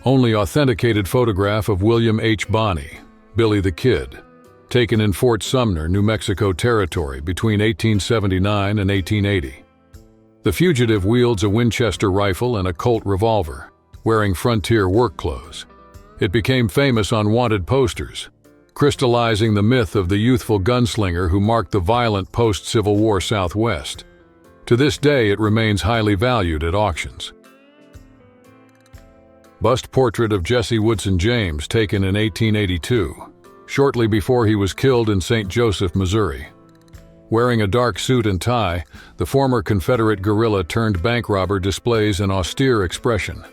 only authenticated photograph of William H. Bonney, Billy the Kid, taken in Fort Sumner, New Mexico Territory between 1879 and 1880. The fugitive wields a Winchester rifle and a Colt revolver, wearing frontier work clothes. It became famous on wanted posters, crystallizing the myth of the youthful gunslinger who marked the violent post-Civil War Southwest. To this day, it remains highly valued at auctions. Bust portrait of Jesse Woodson James, taken in 1882, shortly before he was killed in St. Joseph, Missouri. Wearing a dark suit and tie, the former Confederate guerrilla turned bank robber displays an austere expression.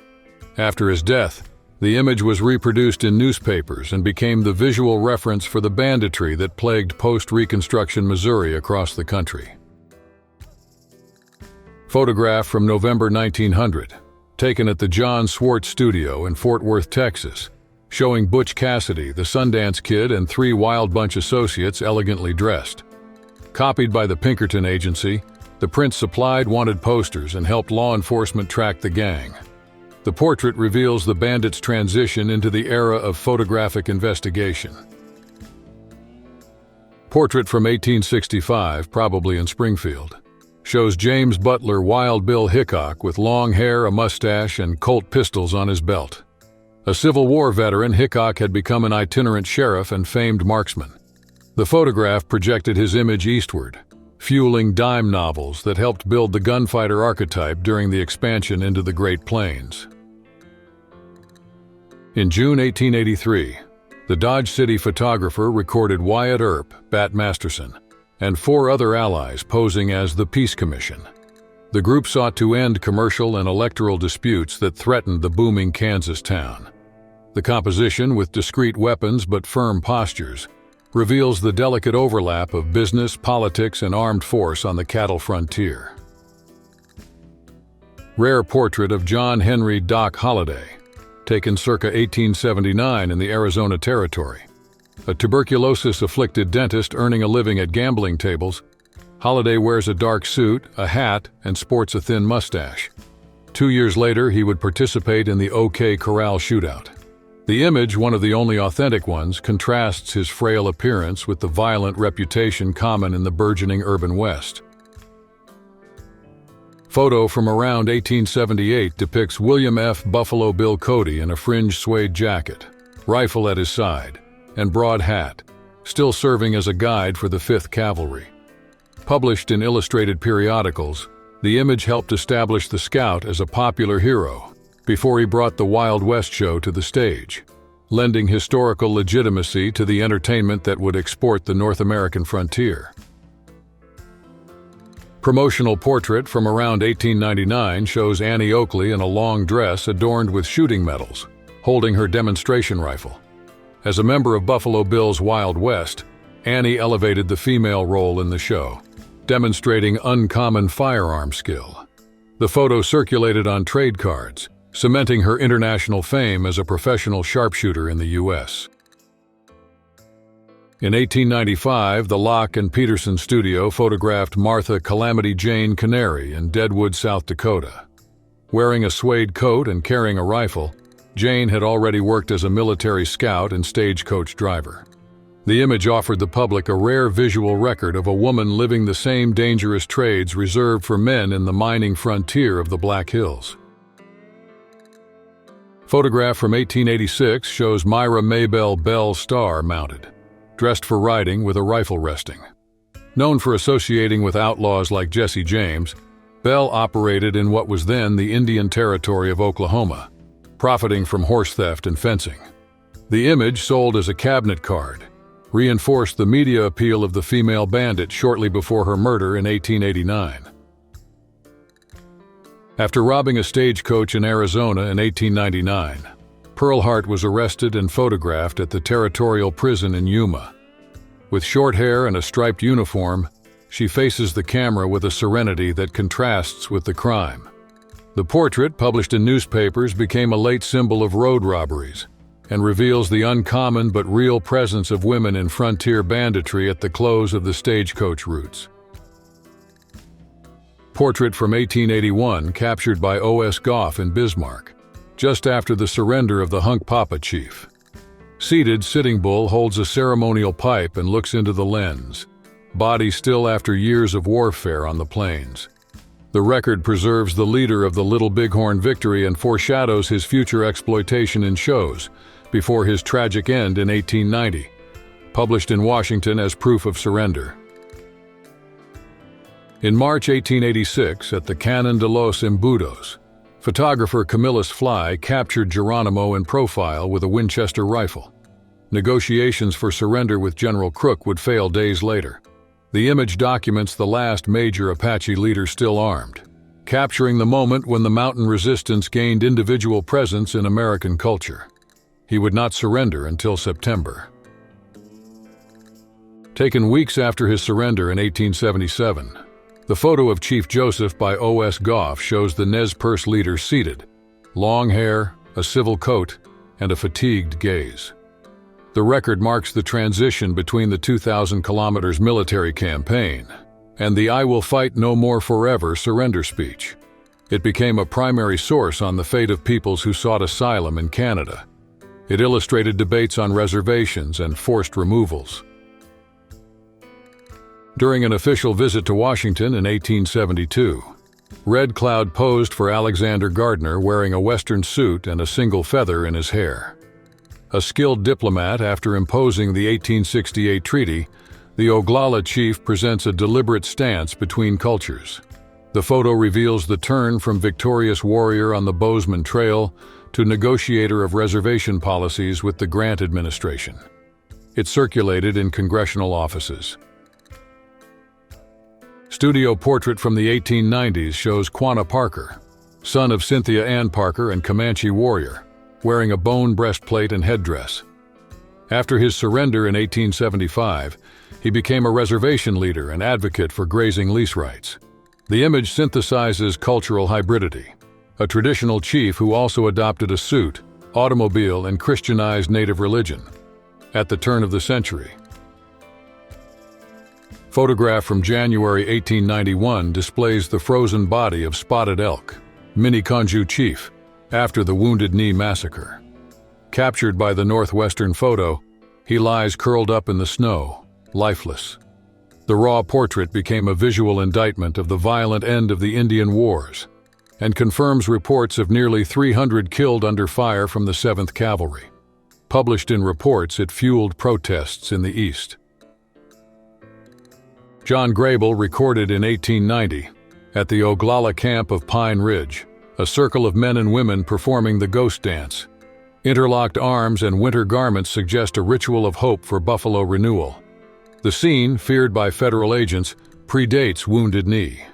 After his death, the image was reproduced in newspapers and became the visual reference for the banditry that plagued post-Reconstruction Missouri across the country. Photograph from November 1900, taken at the John Swartz Studio in Fort Worth, Texas, showing Butch Cassidy, the Sundance Kid, and 3 Wild Bunch associates elegantly dressed. Copied by the Pinkerton Agency, the print supplied wanted posters and helped law enforcement track the gang. The portrait reveals the bandits' transition into the era of photographic investigation. Portrait from 1865, probably in Springfield, shows James Butler Wild Bill Hickok with long hair, a mustache, and Colt pistols on his belt. A Civil War veteran, Hickok had become an itinerant sheriff and famed marksman. The photograph projected his image eastward, fueling dime novels that helped build the gunfighter archetype during the expansion into the Great Plains. In June 1883, the Dodge City photographer recorded Wyatt Earp, Bat Masterson, and 4 other allies posing as the Peace Commission. The group sought to end commercial and electoral disputes that threatened the booming Kansas town. The composition, with discreet weapons but firm postures, reveals the delicate overlap of business, politics, and armed force on the cattle frontier. Rare portrait of John Henry Doc Holliday, taken circa 1879 in the Arizona Territory. A tuberculosis-afflicted dentist earning a living at gambling tables, Holliday wears a dark suit, a hat, and sports a thin mustache. 2 years later, he would participate in the OK Corral shootout. The image, one of the only authentic ones, contrasts his frail appearance with the violent reputation common in the burgeoning urban West. Photo from around 1878 depicts William F. Buffalo Bill Cody in a fringed suede jacket, rifle at his side, and broad hat, still serving as a guide for the 5th Cavalry. Published in illustrated periodicals, the image helped establish the Scout as a popular hero before he brought the Wild West show to the stage, lending historical legitimacy to the entertainment that would export the North American frontier. Promotional portrait from around 1899 shows Annie Oakley in a long dress adorned with shooting medals, holding her demonstration rifle. As a member of Buffalo Bill's Wild West, Annie elevated the female role in the show, demonstrating uncommon firearm skill. The photo circulated on trade cards, cementing her international fame as a professional sharpshooter in the U.S. In 1895, the Locke and Peterson studio photographed Martha Calamity Jane Canary in Deadwood, South Dakota. Wearing a suede coat and carrying a rifle, Jane had already worked as a military scout and stagecoach driver. The image offered the public a rare visual record of a woman living the same dangerous trades reserved for men in the mining frontier of the Black Hills. Photograph from 1886 shows Myra Maybelle Bell Starr mounted, dressed for riding with a rifle resting. Known for associating with outlaws like Jesse James, Bell operated in what was then the Indian Territory of Oklahoma, profiting from horse theft and fencing. The image, sold as a cabinet card, reinforced the media appeal of the female bandit shortly before her murder in 1889. After robbing a stagecoach in Arizona in 1899, Pearl Hart was arrested and photographed at the Territorial Prison in Yuma. With short hair and a striped uniform, she faces the camera with a serenity that contrasts with the crime. The portrait, published in newspapers, became a late symbol of road robberies and reveals the uncommon but real presence of women in frontier banditry at the close of the stagecoach routes. Portrait from 1881, captured by O.S. Goff in Bismarck, just after the surrender of the Hunkpapa chief. Seated, Sitting Bull holds a ceremonial pipe and looks into the lens, body still after years of warfare on the plains. The record preserves the leader of the Little Bighorn victory and foreshadows his future exploitation in shows, before his tragic end in 1890, published in Washington as proof of surrender. In March 1886, at the Canon de los Embudos, photographer Camillus Fly captured Geronimo in profile with a Winchester rifle. Negotiations for surrender with General Crook would fail days later. The image documents the last major Apache leader still armed, capturing the moment when the mountain resistance gained individual presence in American culture. He would not surrender until September. Taken weeks after his surrender in 1877, the photo of Chief Joseph by O.S. Goff shows the Nez Perce leader seated, long hair, a civil coat, and a fatigued gaze. The record marks the transition between the 2,000 kilometers military campaign and the "I will fight no more forever" surrender speech. It became a primary source on the fate of peoples who sought asylum in Canada. It illustrated debates on reservations and forced removals. During an official visit to Washington in 1872, Red Cloud posed for Alexander Gardner wearing a Western suit and a single feather in his hair. A skilled diplomat, after imposing the 1868 treaty, the Oglala chief presents a deliberate stance between cultures. The photo reveals the turn from victorious warrior on the Bozeman Trail to negotiator of reservation policies with the Grant administration. It circulated in congressional offices. Studio portrait from the 1890s shows Quanah Parker, son of Cynthia Ann Parker and Comanche warrior, wearing a bone breastplate and headdress. After his surrender in 1875, he became a reservation leader and advocate for grazing lease rights. The image synthesizes cultural hybridity, a traditional chief who also adopted a suit, automobile, and Christianized native religion at the turn of the century. Photograph from January 1891 displays the frozen body of Spotted Elk, Minneconjou chief, after the Wounded Knee massacre. Captured by the Northwestern photo, he lies curled up in the snow, lifeless. The raw portrait became a visual indictment of the violent end of the Indian Wars and confirms reports of nearly 300 killed under fire from the 7th Cavalry. Published in reports, it fueled protests in the East. John Grable recorded in 1890, at the Oglala camp of Pine Ridge, a circle of men and women performing the ghost dance. Interlocked arms and winter garments suggest a ritual of hope for buffalo renewal. The scene, feared by federal agents, predates Wounded Knee.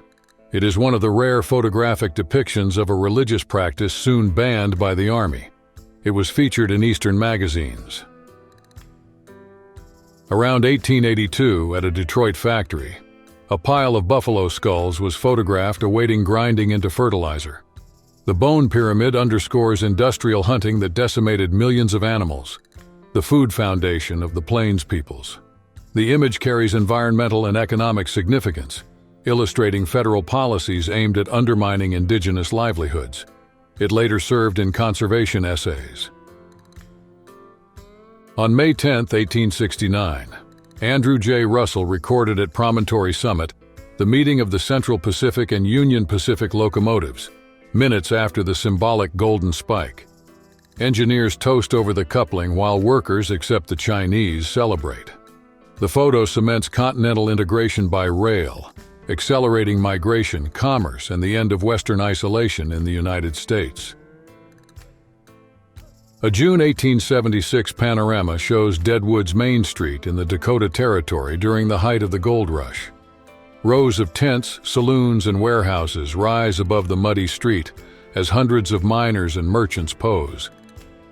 It is one of the rare photographic depictions of a religious practice soon banned by the Army. It was featured in Eastern magazines. Around 1882, at a Detroit factory, a pile of buffalo skulls was photographed awaiting grinding into fertilizer. The bone pyramid underscores industrial hunting that decimated millions of animals, the food foundation of the Plains peoples. The image carries environmental and economic significance, illustrating federal policies aimed at undermining indigenous livelihoods. It later served in conservation essays. On May 10, 1869, Andrew J. Russell recorded at Promontory Summit the meeting of the Central Pacific and Union Pacific locomotives, minutes after the symbolic Golden Spike. Engineers toast over the coupling while workers, except the Chinese, celebrate. The photo cements continental integration by rail, accelerating migration, commerce, and the end of Western isolation in the United States. A June 1876 panorama shows Deadwood's Main Street in the Dakota Territory during the height of the gold rush. Rows of tents, saloons, and warehouses rise above the muddy street as hundreds of miners and merchants pose.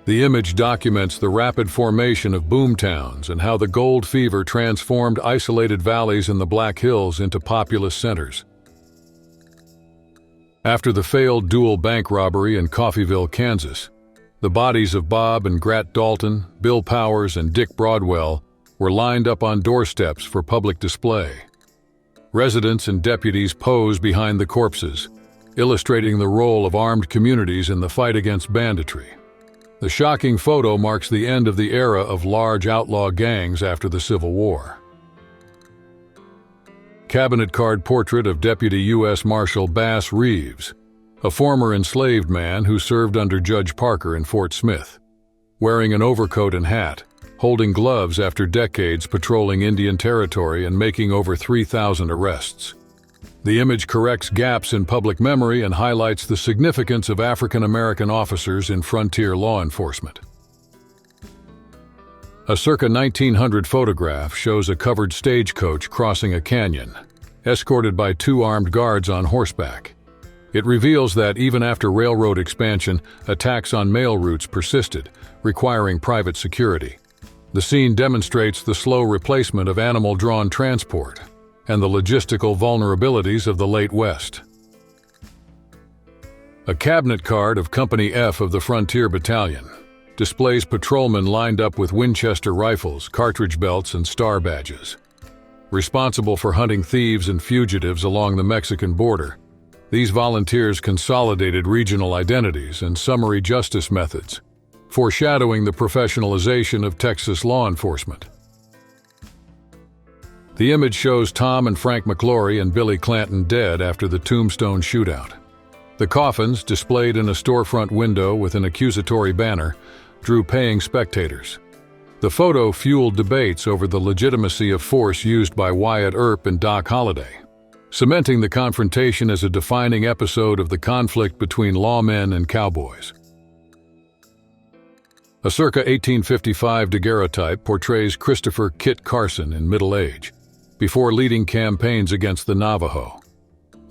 The image documents the rapid formation of boomtowns and how the gold fever transformed isolated valleys in the Black Hills into populous centers. After the failed dual bank robbery in Coffeyville, Kansas, the bodies of Bob and Grat Dalton, Bill Powers, and Dick Broadwell were lined up on doorsteps for public display. Residents and deputies pose behind the corpses, illustrating the role of armed communities in the fight against banditry. The shocking photo marks the end of the era of large outlaw gangs after the Civil War. Cabinet card portrait of Deputy U.S. Marshal Bass Reeves, a former enslaved man who served under Judge Parker in Fort Smith. Wearing an overcoat and hat, holding gloves after decades patrolling Indian Territory and making over 3,000 arrests. The image corrects gaps in public memory and highlights the significance of African American officers in frontier law enforcement. A circa 1900 photograph shows a covered stagecoach crossing a canyon, escorted by 2 armed guards on horseback. It reveals that even after railroad expansion, attacks on mail routes persisted, requiring private security. The scene demonstrates the slow replacement of animal-drawn transport and the logistical vulnerabilities of the late West. A cabinet card of Company F of the Frontier Battalion displays patrolmen lined up with Winchester rifles, cartridge belts, and star badges. Responsible for hunting thieves and fugitives along the Mexican border, these volunteers consolidated regional identities and summary justice methods, foreshadowing the professionalization of Texas law enforcement. The image shows Tom and Frank McClory and Billy Clanton dead after the Tombstone shootout. The coffins, displayed in a storefront window with an accusatory banner, drew paying spectators. The photo fueled debates over the legitimacy of force used by Wyatt Earp and Doc Holliday, cementing the confrontation as a defining episode of the conflict between lawmen and cowboys. A circa 1855 daguerreotype portrays Christopher Kit Carson in middle age, before leading campaigns against the Navajo.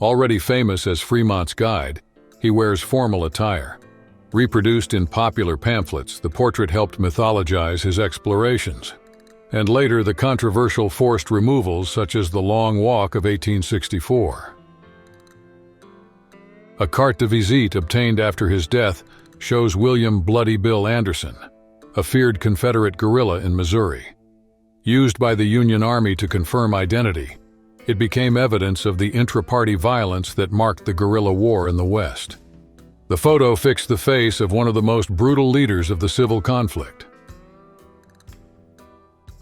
Already famous as Fremont's guide, he wears formal attire. Reproduced in popular pamphlets, the portrait helped mythologize his explorations, and later the controversial forced removals such as the Long Walk of 1864. A carte de visite obtained after his death shows William Bloody Bill Anderson, a feared Confederate guerrilla in Missouri. Used by the Union Army to confirm identity, it became evidence of the intra-party violence that marked the guerrilla war in the West. The photo fixed the face of one of the most brutal leaders of the civil conflict.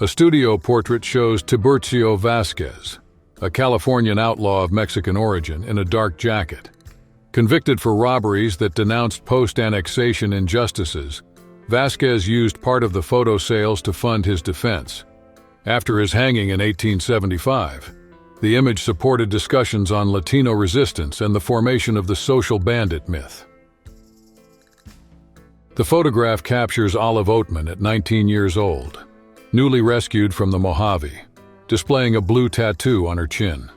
A studio portrait shows Tiburcio Vasquez, a Californian outlaw of Mexican origin, in a dark jacket. Convicted for robberies that denounced post-annexation injustices, Vasquez used part of the photo sales to fund his defense. After his hanging in 1875, the image supported discussions on Latino resistance and the formation of the social bandit myth. The photograph captures Olive Oatman at 19 years old, newly rescued from the Mojave, displaying a blue tattoo on her chin.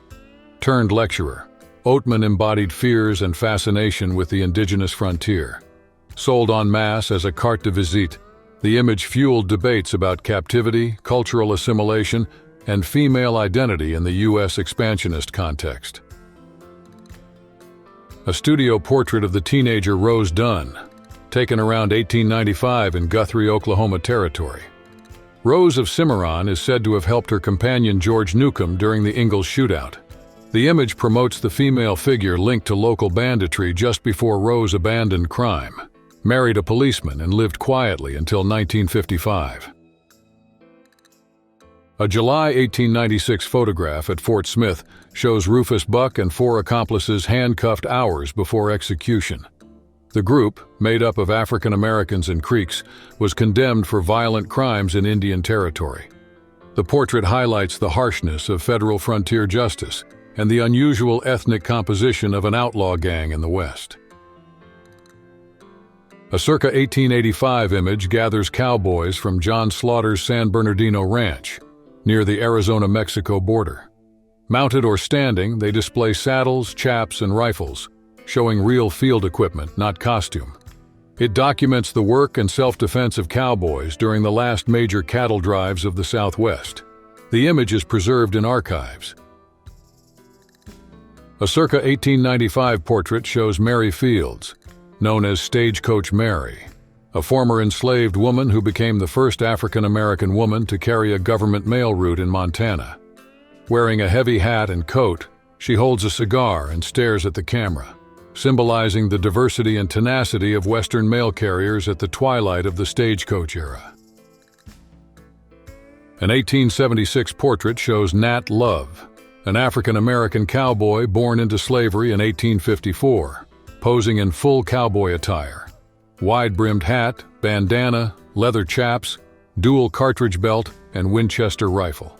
Turned lecturer, Oatman embodied fears and fascination with the indigenous frontier. Sold en masse as a carte de visite, the image fueled debates about captivity, cultural assimilation, and female identity in the U.S. expansionist context. A studio portrait of the teenager Rose Dunn, taken around 1895 in Guthrie, Oklahoma Territory. Rose of Cimarron is said to have helped her companion George Newcomb during the Ingalls shootout. The image promotes the female figure linked to local banditry just before Rose abandoned crime, married a policeman, and lived quietly until 1955. A July 1896 photograph at Fort Smith shows Rufus Buck and 4 accomplices handcuffed hours before execution. The group, made up of African Americans and Creeks, was condemned for violent crimes in Indian Territory. The portrait highlights the harshness of federal frontier justice and the unusual ethnic composition of an outlaw gang in the West. A circa 1885 image gathers cowboys from John Slaughter's San Bernardino Ranch, near the Arizona-Mexico border. Mounted or standing, they display saddles, chaps, and rifles, showing real field equipment, not costume. It documents the work and self-defense of cowboys during the last major cattle drives of the Southwest. The image is preserved in archives. A circa 1895 portrait shows Mary Fields, known as Stagecoach Mary, a former enslaved woman who became the first African-American woman to carry a government mail route in Montana. Wearing a heavy hat and coat, she holds a cigar and stares at the camera, symbolizing the diversity and tenacity of Western mail carriers at the twilight of the stagecoach era. An 1876 portrait shows Nat Love, an African-American cowboy born into slavery in 1854, posing in full cowboy attire. Wide-brimmed hat, bandana, leather chaps, dual cartridge belt, and Winchester rifle.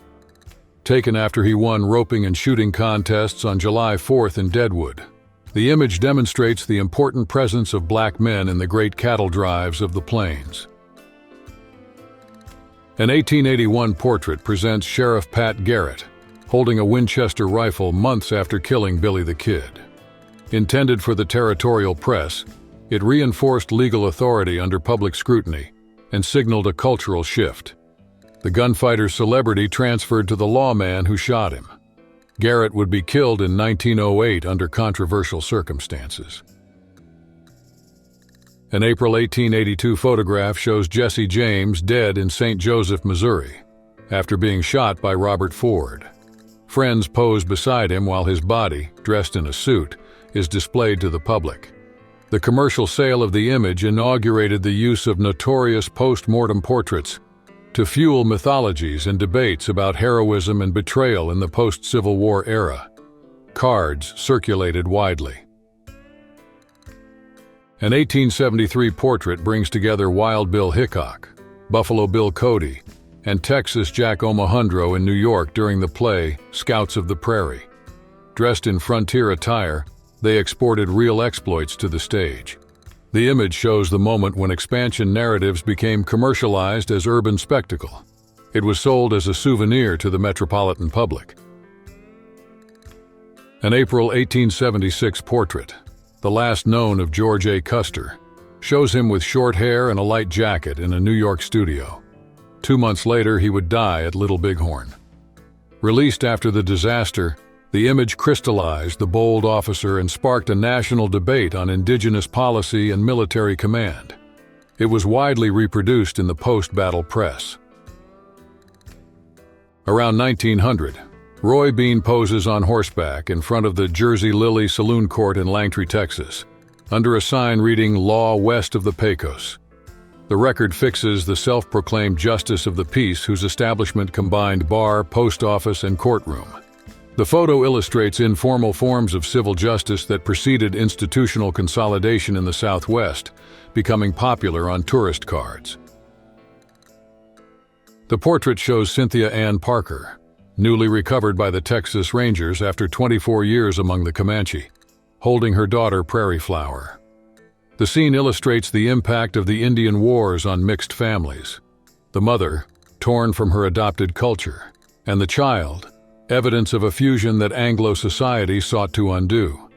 Taken after he won roping and shooting contests on July 4th in Deadwood, the image demonstrates the important presence of black men in the great cattle drives of the plains. An 1881 portrait presents Sheriff Pat Garrett, holding a Winchester rifle months after killing Billy the Kid. Intended for the territorial press, it reinforced legal authority under public scrutiny and signaled a cultural shift. The gunfighter's celebrity transferred to the lawman who shot him. Garrett would be killed in 1908 under controversial circumstances. An April 1882 photograph shows Jesse James dead in St. Joseph, Missouri, after being shot by Robert Ford. Friends pose beside him while his body, dressed in a suit, is displayed to the public. The commercial sale of the image inaugurated the use of notorious post-mortem portraits to fuel mythologies and debates about heroism and betrayal in the post-Civil War era. Cards circulated widely. An 1873 portrait brings together Wild Bill Hickok, Buffalo Bill Cody, and Texas Jack Omohundro in New York during the play Scouts of the Prairie. Dressed in frontier attire, they exported real exploits to the stage. The image shows the moment when expansion narratives became commercialized as urban spectacle. It was sold as a souvenir to the metropolitan public. An April 1876 portrait, the last known of George A. Custer, shows him with short hair and a light jacket in a New York studio. 2 months later, he would die at Little Bighorn. Released after the disaster, the image crystallized the bold officer and sparked a national debate on indigenous policy and military command. It was widely reproduced in the post-battle press. Around 1900, Roy Bean poses on horseback in front of the Jersey Lily Saloon Court in Langtry, Texas, under a sign reading "Law West of the Pecos." The record fixes the self-proclaimed justice of the peace whose establishment combined bar, post office, and courtroom. The photo illustrates informal forms of civil justice that preceded institutional consolidation in the Southwest, becoming popular on tourist cards. The portrait shows Cynthia Ann Parker, newly recovered by the Texas Rangers after 24 years among the Comanche, holding her daughter Prairie Flower. The scene illustrates the impact of the Indian Wars on mixed families. The mother, torn from her adopted culture, and the child, evidence of a fusion that Anglo society sought to undo.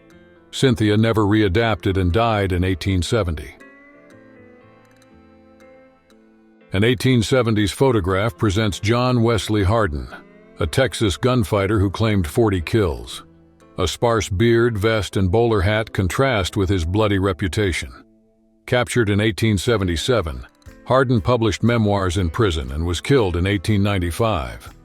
Cynthia never readapted and died in 1870. An 1870s photograph presents John Wesley Hardin, a Texas gunfighter who claimed 40 kills. A sparse beard, vest, and bowler hat contrast with his bloody reputation. Captured in 1877, Hardin published memoirs in prison and was killed in 1895.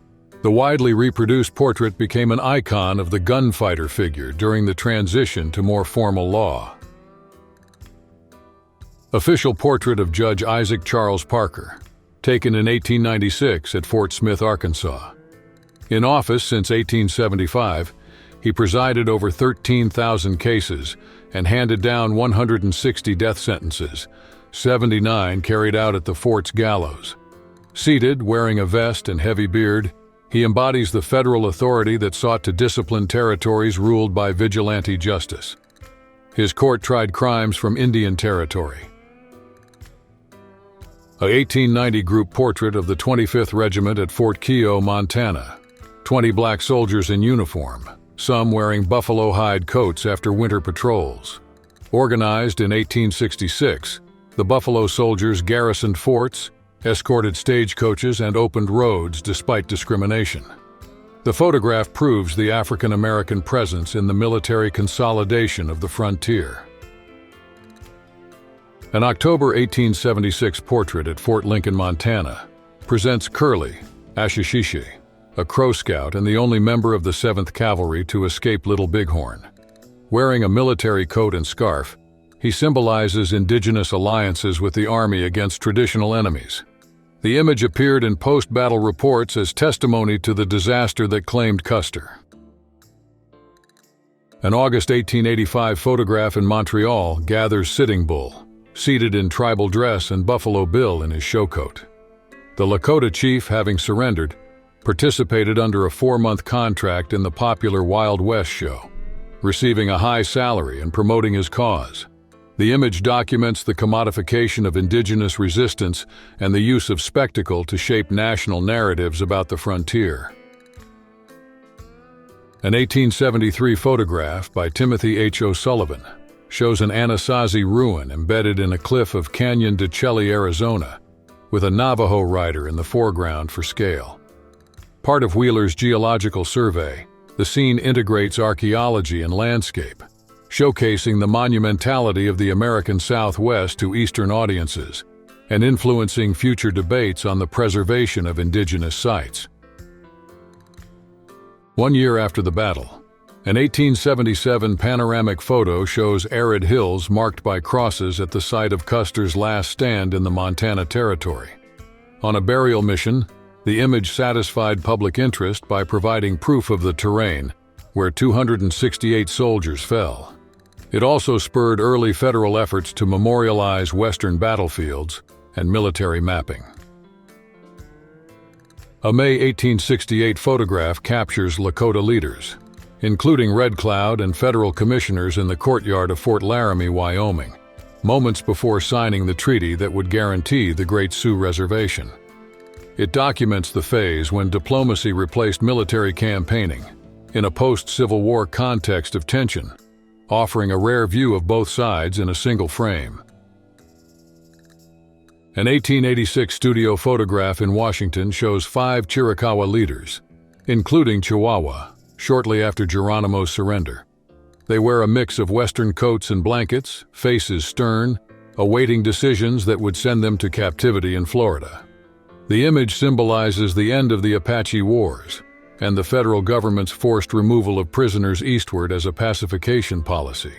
The widely reproduced portrait became an icon of the gunfighter figure during the transition to more formal law. Official portrait of Judge Isaac Charles Parker, taken in 1896 at Fort Smith, Arkansas. In office since 1875, he presided over 13,000 cases and handed down 160 death sentences, 79 carried out at the fort's gallows. Seated, wearing a vest and heavy beard, he embodies the federal authority that sought to discipline territories ruled by vigilante justice. His court tried crimes from Indian territory. A 1890 group portrait of the 25th Regiment at Fort Keogh, Montana. 20 black soldiers in uniform, some wearing buffalo hide coats after winter patrols. Organized in 1866, the Buffalo Soldiers garrisoned forts, escorted stagecoaches, and opened roads despite discrimination. The photograph proves the African-American presence in the military consolidation of the frontier. An October 1876 portrait at Fort Lincoln, Montana, presents Curly Ashishishi, a Crow Scout and the only member of the 7th Cavalry to escape Little Bighorn. Wearing a military coat and scarf, he symbolizes indigenous alliances with the army against traditional enemies. The image appeared in post-battle reports as testimony to the disaster that claimed Custer. An August 1885 photograph in Montreal gathers Sitting Bull, seated in tribal dress and Buffalo Bill in his showcoat. The Lakota chief, having surrendered, participated under a 4-month contract in the popular Wild West show, receiving a high salary and promoting his cause. The image documents the commodification of indigenous resistance and the use of spectacle to shape national narratives about the frontier. An 1873 photograph by Timothy H. O'Sullivan shows an Anasazi ruin embedded in a cliff of Canyon de Chelly, Arizona, with a Navajo rider in the foreground for scale. Part of Wheeler's geological survey, the scene integrates archaeology and landscape, showcasing the monumentality of the American Southwest to Eastern audiences and influencing future debates on the preservation of indigenous sites. 1 year after the battle, an 1877 panoramic photo shows arid hills marked by crosses at the site of Custer's last stand in the Montana Territory. On a burial mission, the image satisfied public interest by providing proof of the terrain, where 268 soldiers fell. It also spurred early federal efforts to memorialize Western battlefields and military mapping. A May 1868 photograph captures Lakota leaders, including Red Cloud and federal commissioners in the courtyard of Fort Laramie, Wyoming, moments before signing the treaty that would guarantee the Great Sioux Reservation. It documents the phase when diplomacy replaced military campaigning, in a post-Civil War context of tension, offering a rare view of both sides in a single frame. An 1886 studio photograph in Washington shows 5 Chiricahua leaders, including Chihuahua, shortly after Geronimo's surrender. They wear a mix of Western coats and blankets, faces stern, awaiting decisions that would send them to captivity in Florida. The image symbolizes the end of the Apache Wars and the federal government's forced removal of prisoners eastward as a pacification policy.